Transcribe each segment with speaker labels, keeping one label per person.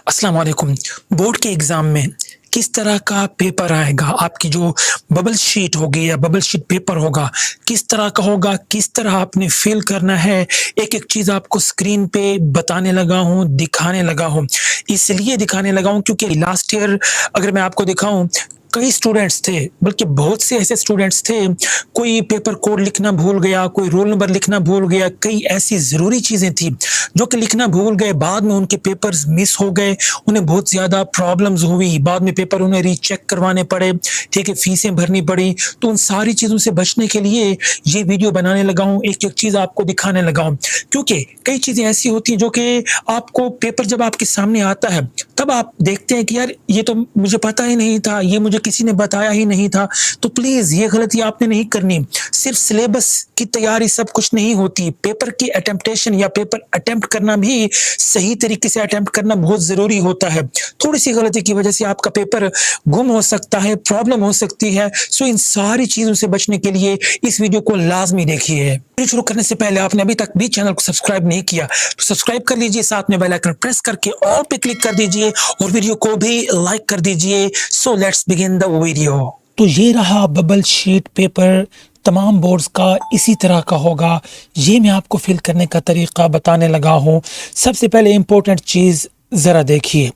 Speaker 1: अस्सलाम वालेकुम। बोर्ड के एग्ज़ाम में किस तरह का पेपर आएगा, आपकी जो बबल शीट होगी या बबल शीट पेपर होगा, किस तरह का होगा, किस तरह आपने फ़िल करना है, एक-एक चीज़ आपको स्क्रीन पे बताने लगा हूँ, दिखाने लगा हूँ। इसलिए दिखाने लगा हूँ क्योंकि लास्ट ईयर अगर मैं आपको दिखाऊँ, कई स्टूडेंट्स थे, बल्कि बहुत से ऐसे स्टूडेंट्स थे, कोई पेपर कोड लिखना भूल गया, कोई रोल नंबर लिखना भूल गया, कई ऐसी ज़रूरी चीज़ें थी, जो कि लिखना भूल गए, बाद में उनके पेपर्स मिस हो गए, उन्हें बहुत ज़्यादा प्रॉब्लम्स हुई, बाद में पेपर उन्हें रीचेक करवाने पड़े, ठीक है, फीसें भरनी पड़ी। तो उन सारी चीज़ों से बचने के लिए ये वीडियो बनाने लगा हूँ, एक-एक चीज़ आपको दिखाने लगा हूँ। क्योंकि कई चीज़ें ऐसी होती हैं जो कि आपको पेपर जब आपके सामने आता है, तब आप देखते हैं कि यार ये तो मुझे पता ही नहीं था, ये मुझे किसी ने बताया ही नहीं था। तो प्लीज़ ये गलती आपने नहीं करनी। सिर्फ़ सिलेबस की तैयारी सब कुछ नहीं होती, पेपर की अटेम्प्टेशन या पेपर अटेम्प्ट करना भी सही तरीके से अटेम्प्ट करना बहुत ज़रूरी होता है। थोड़ी-सी गलती की वजह से आपका पेपर गुम हो सकता है, प्रॉब्लम हो सकती है। सो इन सारी चीज़ों से बचने के लिए इस वीडियो को लाज़मी देखिए। वीडियो शुरू करने से पहले आपने अभी तक भी चैनल को सब्सक्राइब नहीं किया, तो सब्सक्राइब कर लीजिए, साथ में बेल आइकन प्रेस करके ऑल पे क्लिक कर दीजिए और वीडियो को भी लाइक कर दीजिए। So let's begin the video. तो ये रहा बबल शीट पेपर, तमाम बोर्ड्स का इसी तरह का होगा। ये मैं आपको फिल करने का तरीका बताने लगा हूँ। सबसे पहले इम्पोर्टेंट चीज़ ज़रा देखिए,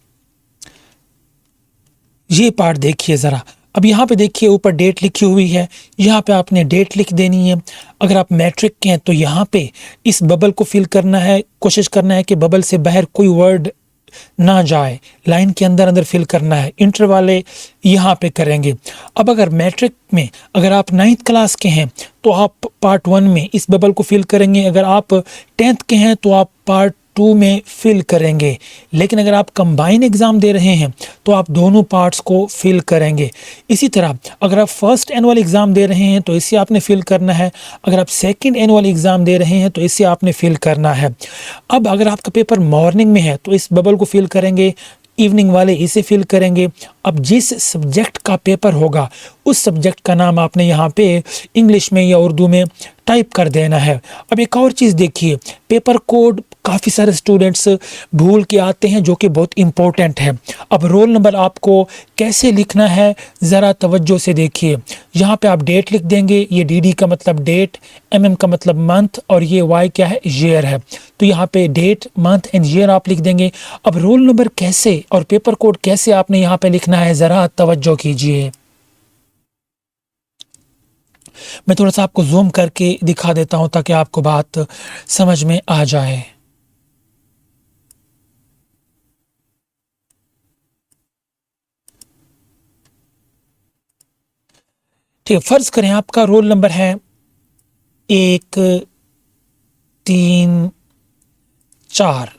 Speaker 1: ये पार्ट देखिए ज़रा। अब यहाँ पे देखिए ऊपर डेट लिखी हुई है, यहाँ पे आपने डेट लिख देनी है। अगर आप मैट्रिक के हैं तो यहाँ पे इस बबल को फिल करना है, कोशिश करना है कि बबल से बाहर कोई वर्ड ना जाए, लाइन के अंदर अंदर फिल करना है। इंटर वाले यहाँ पे करेंगे। अब अगर मैट्रिक में अगर आप 9th क्लास के हैं तो आप पार्ट 1 में इस बबल को फिल करेंगे, अगर आप 10th के हैं तो आप पार्ट 2 में फिल करेंगे। लेकिन अगर आप कंबाइन एग्ज़ाम दे रहे हैं तो आप दोनों पार्ट्स को फिल करेंगे। इसी तरह अगर आप फर्स्ट एनुअल एग्ज़ाम दे रहे हैं तो इसे आपने फिल करना है, अगर आप सेकंड एनुअल एग्ज़ाम दे रहे हैं तो इसे आपने फिल करना है। अब अगर आपका पेपर मॉर्निंग में है तो इस बबल को फिल करेंगे, इवनिंग वाले इसे फिल करेंगे। अब जिस सब्जेक्ट का पेपर होगा उस सब्जेक्ट का नाम आपने यहाँ पे इंग्लिश में या उर्दू में टाइप कर देना है। अब एक और चीज़ देखिए, पेपर कोड काफ़ी सारे स्टूडेंट्स भूल के आते हैं जो कि बहुत इम्पोर्टेंट है। अब रोल नंबर आपको कैसे लिखना है ज़रा तवज्जो से देखिए। यहाँ पे आप डेट लिख देंगे, ये डीडी का मतलब डेट, एमएम का मतलब मंथ और ये वाई क्या है, ईयर है। तो यहाँ पे डेट, मंथ एंड ईयर आप लिख देंगे। अब रोल नंबर कैसे और पेपर कोड कैसे आपने यहाँ पे लिखना है ज़रा तवज्जो कीजिए। मैं थोड़ा सा आपको जूम करके दिखा देता हूँ ताकि आपको बात समझ में आ जाए। ठीक है, फर्ज करें आपका रोल नंबर है 1 3 4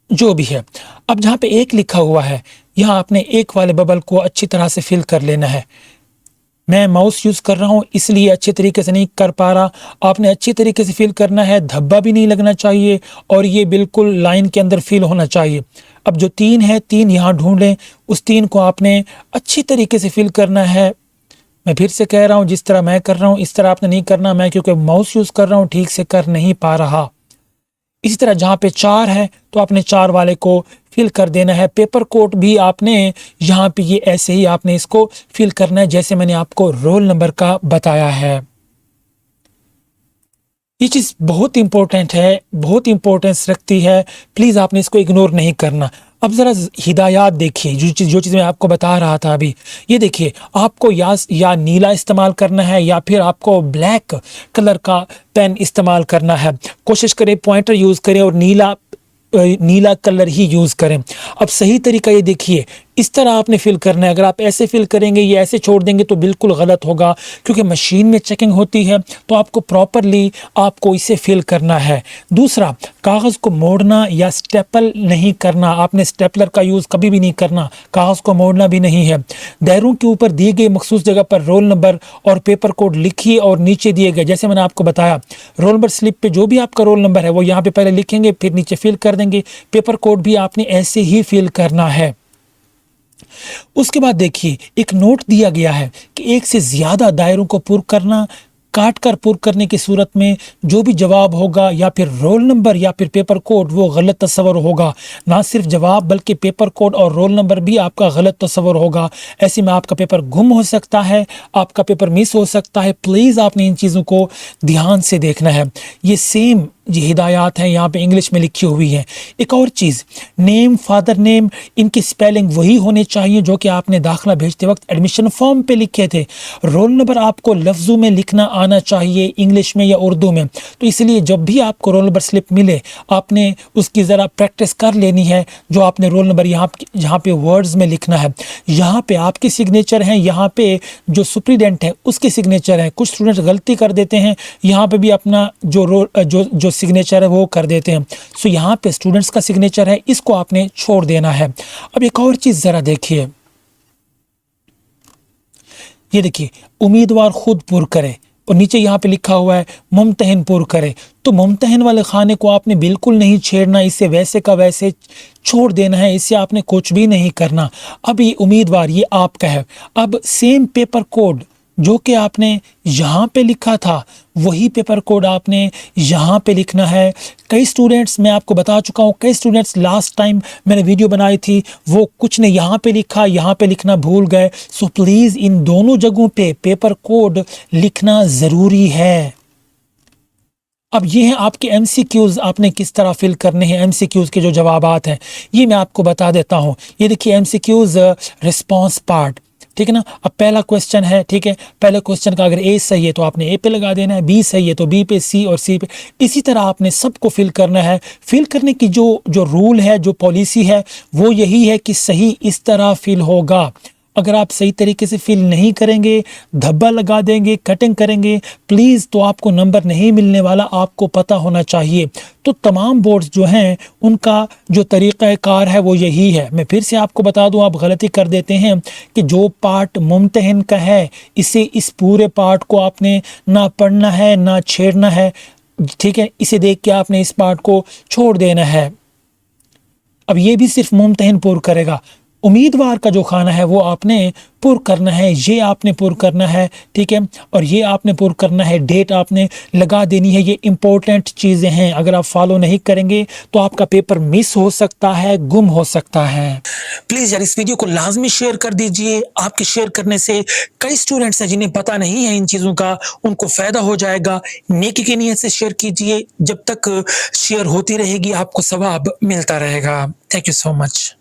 Speaker 1: जो भी है। अब जहाँ पे 1 लिखा हुआ है यहाँ आपने 1 वाले बबल को अच्छी तरह से फिल कर लेना है। मैं माउस यूज़ कर रहा हूँ इसलिए अच्छे तरीके से नहीं कर पा रहा। आपने अच्छी तरीके से फिल करना है, धब्बा भी नहीं लगना चाहिए और ये बिल्कुल लाइन के अंदर फिल होना चाहिए। अब जो 3 है, 3 यहाँ ढूंढ लें, उस 3 को आपने अच्छी तरीके से फिल करना है। मैं फिर से कह रहा हूँ, जिस तरह मैं कर रहा हूँ इस तरह आपने नहीं करना। मैं क्योंकि माउस यूज़ कर रहा हूँ ठीक से कर नहीं पा रहा। इसी तरह जहाँ पे 4 है तो आपने 4 वाले को फिल कर देना है। पेपर कोड भी आपने यहाँ पे ये ऐसे ही आपने इसको फिल करना है जैसे मैंने आपको रोल नंबर का बताया है। ये चीज़ बहुत इंपॉर्टेंट है, बहुत इंपॉर्टेंस रखती है, प्लीज़ आपने इसको इग्नोर नहीं करना। अब ज़रा हिदायत देखिए, जो चीज़ मैं आपको बता रहा था अभी, ये देखिए आपको या नीला इस्तेमाल करना है या फिर आपको ब्लैक कलर का पेन इस्तेमाल करना है। कोशिश करें पॉइंटर यूज़ करें और नीला कलर ही यूज़ करें। अब सही तरीका ये देखिए, इस तरह आपने फिल करना है। अगर आप ऐसे फिल करेंगे या ऐसे छोड़ देंगे तो बिल्कुल गलत होगा, क्योंकि मशीन में चेकिंग होती है तो आपको प्रॉपरली आपको इसे फिल करना है। दूसरा, कागज़ को मोड़ना या स्टेपल नहीं करना, आपने स्टेपलर का यूज़ कभी भी नहीं करना, कागज़ को मोड़ना भी नहीं है। दायरों के ऊपर दिए गए मखसूस जगह पर रोल नंबर और पेपर कोड लिखिए और नीचे दिए गए, जैसे मैंने आपको बताया, रोल नंबर स्लिप पे जो भी आपका रोल नंबर है वो यहाँ पे पहले लिखेंगे, फिर नीचे फिल कर देंगे। पेपर कोड भी आपने ऐसे ही फिल करना है। उसके बाद देखिए एक नोट दिया गया है कि 1 से ज़्यादा दायरों को पुर करना काट कर पुर करने की सूरत में जो भी जवाब होगा या फिर रोल नंबर या फिर पेपर कोड वो गलत तस्वर होगा। ना सिर्फ जवाब बल्कि पेपर कोड और रोल नंबर भी आपका गलत तस्वर होगा। ऐसे में आपका पेपर गुम हो सकता है, आपका पेपर मिस हो सकता है। प्लीज़ आपने इन चीज़ों को ध्यान से देखना है। ये सेम ये हिदायत हैं यहाँ पे इंग्लिश में लिखी हुई है। एक और चीज़, नेम, फादर नेम, इनकी स्पेलिंग वही होने चाहिए जो कि आपने दाखिला भेजते वक्त एडमिशन फॉर्म पे लिखे थे। रोल नंबर आपको लफ्ज़ों में लिखना आना चाहिए, इंग्लिश में या उर्दू में। तो इसलिए जब भी आपको रोल नंबर स्लिप मिले आपने उसकी ज़रा प्रैक्टिस कर लेनी है। जो आपने रोल नंबर यहाँ पे वर्ड्स में लिखना है, यहाँ पे आपके सिग्नेचर हैं, यहाँ पे जो सुप्रीडेंट है उसके सिग्नेचर हैं। कुछ स्टूडेंट गलती कर देते हैं, यहाँ पे भी अपना जो सिग्नेचर है वो कर देते हैं। सो यहाँ पे स्टूडेंट्स का सिग्नेचर है, इसको आपने छोड़ देना है। अब एक और चीज़ ज़रा देखिए, ये देखिए, उम्मीदवार खुद पुर करे और नीचे यहाँ पे लिखा हुआ है मुमतहिन पुर करे। तो मुमतहिन वाले खाने को आपने बिल्कुल नहीं छेड़ना, इसे वैसे का वैसे छोड़ देना है, इससे आपने कुछ भी नहीं करना। अब ये उम्मीदवार ये आपका है। अब सेम पेपर कोड जो कि आपने यहाँ पे लिखा था वही पेपर कोड आपने यहाँ पे लिखना है। कई स्टूडेंट्स, मैं आपको बता चुका हूँ, कई स्टूडेंट्स लास्ट टाइम मैंने वीडियो बनाई थी वो कुछ ने यहाँ पे लिखा, यहाँ पे लिखना भूल गए। सो प्लीज़ इन दोनों जगहों पे पेपर कोड लिखना ज़रूरी है। अब ये हैं आपके MCQs, आपने किस तरह फिल करने हैं। MCQs के जो जवाबात हैं ये मैं आपको बता देता हूँ। ये देखिए MCQs रिस्पॉन्स पार्ट, ठीक है ना। अब पहला क्वेश्चन है, ठीक है, पहले क्वेश्चन का अगर ए सही है तो आपने ए पे लगा देना है, बी सही है तो बी पे, सी और सी पे। इसी तरह आपने सबको फिल करना है। फिल करने की जो रूल है, जो पॉलिसी है वो यही है कि सही इस तरह फिल होगा। अगर आप सही तरीके से फिल नहीं करेंगे, धब्बा लगा देंगे, कटिंग करेंगे प्लीज़, तो आपको नंबर नहीं मिलने वाला, आपको पता होना चाहिए। तो तमाम बोर्ड्स जो हैं उनका जो तरीक़ाकार है वो यही है। मैं फिर से आपको बता दूं, आप गलती कर देते हैं कि जो पार्ट मुमतहिन का है इस पूरे पार्ट को आपने ना पढ़ना है ना छेड़ना है, ठीक है। इसे देख के आपने इस पार्ट को छोड़ देना है। अब ये भी सिर्फ मुमतहिन पुर करेगा। उम्मीदवार का जो खाना है वो आपने पुर करना है, ये आपने पुर करना है, ठीक है। और ये आपने पुर करना है, डेट आपने लगा देनी है। ये इंपॉर्टेंट चीज़ें हैं, अगर आप फॉलो नहीं करेंगे तो आपका पेपर मिस हो सकता है, गुम हो सकता है। प्लीज़ यार इस वीडियो को लाजमी शेयर कर दीजिए। आपके शेयर करने से कई स्टूडेंट्स हैं जिन्हें पता नहीं है इन चीज़ों का, उनको फ़ायदा हो जाएगा। नेकी की नीयत से शेयर कीजिए, जब तक शेयर होती रहेगी आपको सवाब मिलता रहेगा। Thank you so much.